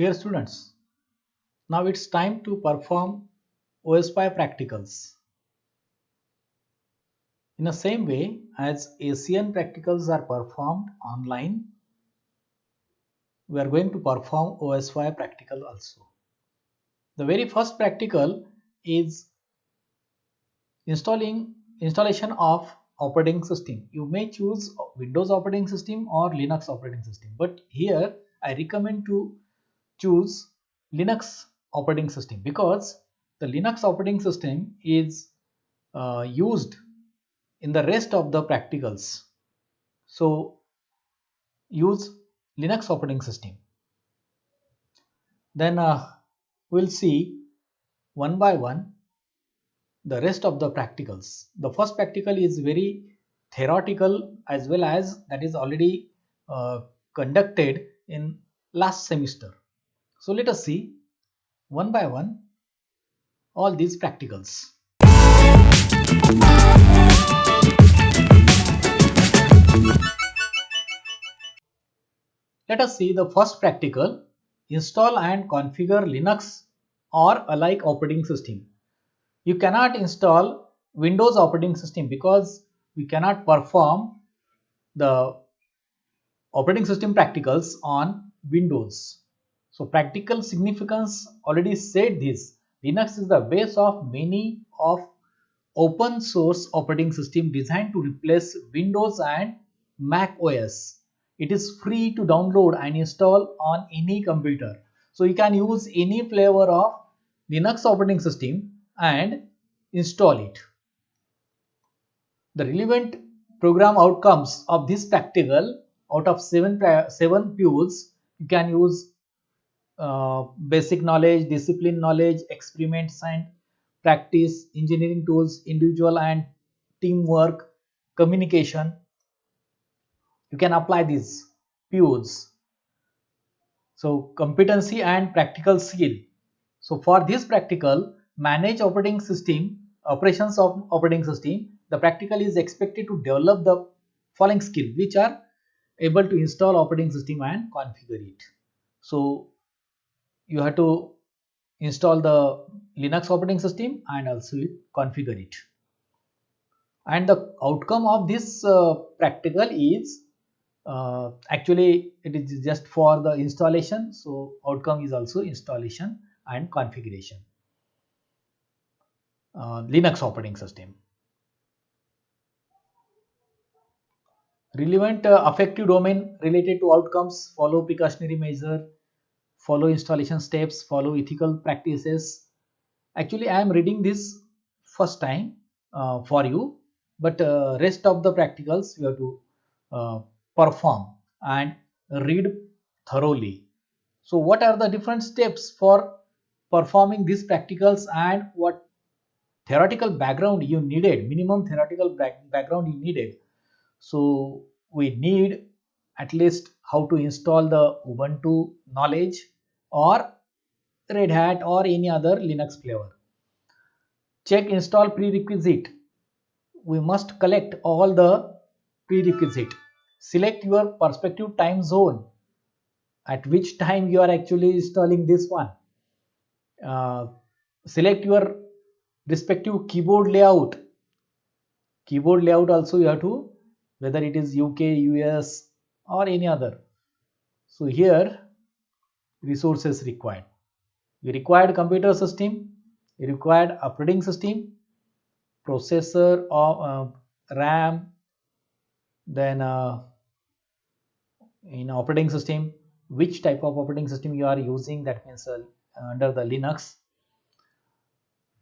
Dear students, now it's time to perform OSPI practicals. In the same way as ASEAN practicals are performed online, we are going to perform OSPI practical also. The very first practical is installation of operating system. You may choose Windows operating system or Linux operating system, but here I recommend to choose Linux operating system because the Linux operating system is used in the rest of the practicals. So use Linux operating system. Then we'll see one by one the rest of the practicals. The first practical is very theoretical as well as that is already conducted in last semester. So let us see one by one all these practicals. Let us see the first practical, install and configure Linux or alike operating system. You cannot install Windows operating system because we cannot perform the operating system practicals on Windows. So practical significance already said this. Linux is the base of many of open source operating system designed to replace Windows and Mac OS. It is free to download and install on any computer. So you can use any flavor of Linux operating system and install it. The relevant program outcomes of this practical, out of seven pools, you can use basic knowledge, discipline knowledge, experiments and practice, engineering tools, individual and teamwork, communication. You can apply these POs. So competency and practical skill. So for this practical, manage operating system, operations of operating system, the practical is expected to develop the following skill which are able to install operating system and configure it. So you have to install the Linux operating system and also configure it. And the outcome of this practical is actually it is just for the installation. So outcome is also installation and configuration. Linux operating system. Relevant affective domain related to outcomes, follow precautionary measure, follow installation steps, follow ethical practices. Actually, I am reading this first time for you, but rest of the practicals you have to perform and read thoroughly. So what are the different steps for performing these practicals and what theoretical background you needed, minimum theoretical background you needed? So we need at least how to install the Ubuntu knowledge or Red Hat or any other Linux flavor. Check install prerequisite. We must collect all the prerequisite. Select your perspective time zone, at which time you are actually installing this one. Select your respective keyboard layout. Keyboard layout also you have to, whether it is UK, US or any other. So here resources required. You required computer system, you required operating system, processor or RAM, then in operating system, which type of operating system you are using, that means under the Linux.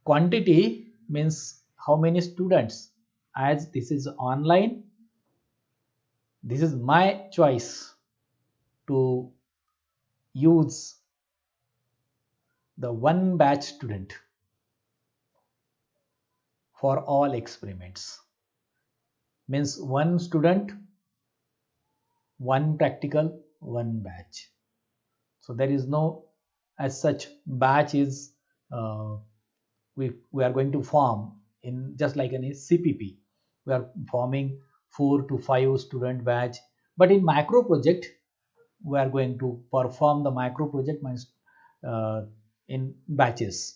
Quantity means how many students, as this is online, this is my choice to use the one batch student for all experiments. Means one student, one practical, one batch. So there is no as such batch is we are going to form in just like in a CPP. We are forming 4 to 5 student batch, but in macro project we are going to perform the micro project in batches.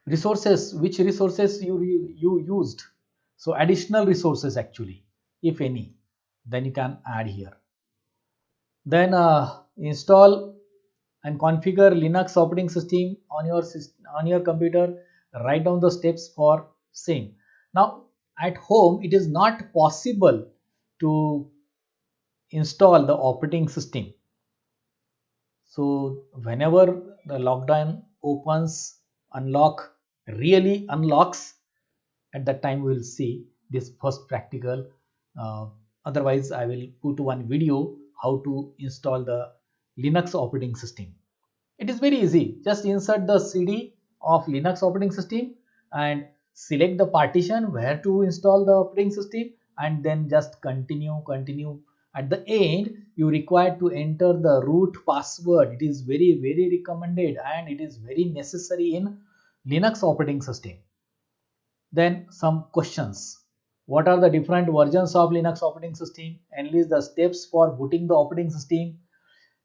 Resources, which resources you used? So additional resources actually, if any, then you can add here. Then install and configure Linux operating system on your computer. Write down the steps for same. Now at home it is not possible to install the operating system. So whenever the lockdown opens, really unlocks, at that time we will see this first practical. uh, Otherwise I will put one video how to install the Linux operating system. It is very easy. Just insert the CD of Linux operating system and select the partition where to install the operating system, and then just continue. At the end, you require to enter the root password. It is very recommended and it is very necessary in Linux operating system. Then some questions. What are the different versions of Linux operating system? Enlist the steps for booting the operating system.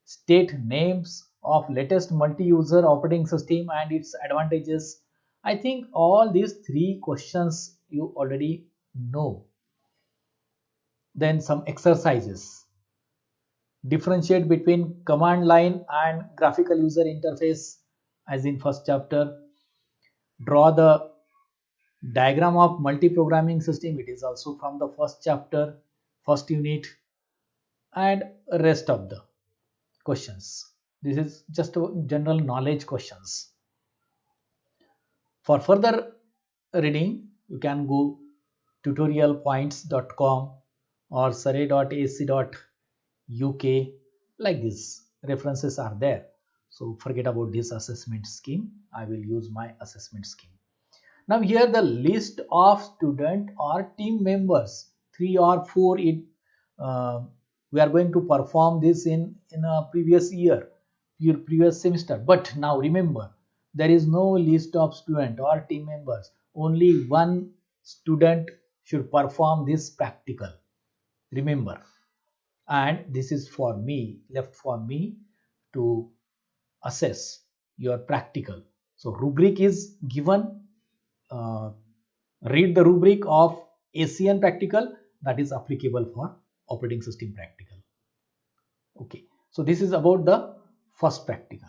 State names of latest multi-user operating system and its advantages. I think all these three questions you already know. Then some exercises. Differentiate between command line and graphical user interface as in first chapter. Draw the diagram of multi-programming system. It is also from the first chapter, first unit, and rest of the questions. This is just a general knowledge questions. For further reading, you can go tutorialpoints.com or surrey.ac.uk. Like this, references are there. So forget about this assessment scheme. I will use my assessment scheme. Now here the list of student or team members, 3 or 4. We are going to perform this in a previous year, your previous semester. But now remember, there is no list of student or team members. Only one student should perform this practical. Remember, and this is for me, left for me to assess your practical. So rubric is given. Read the rubric of ACN practical that is applicable for operating system practical. Okay, so this is about the first practical.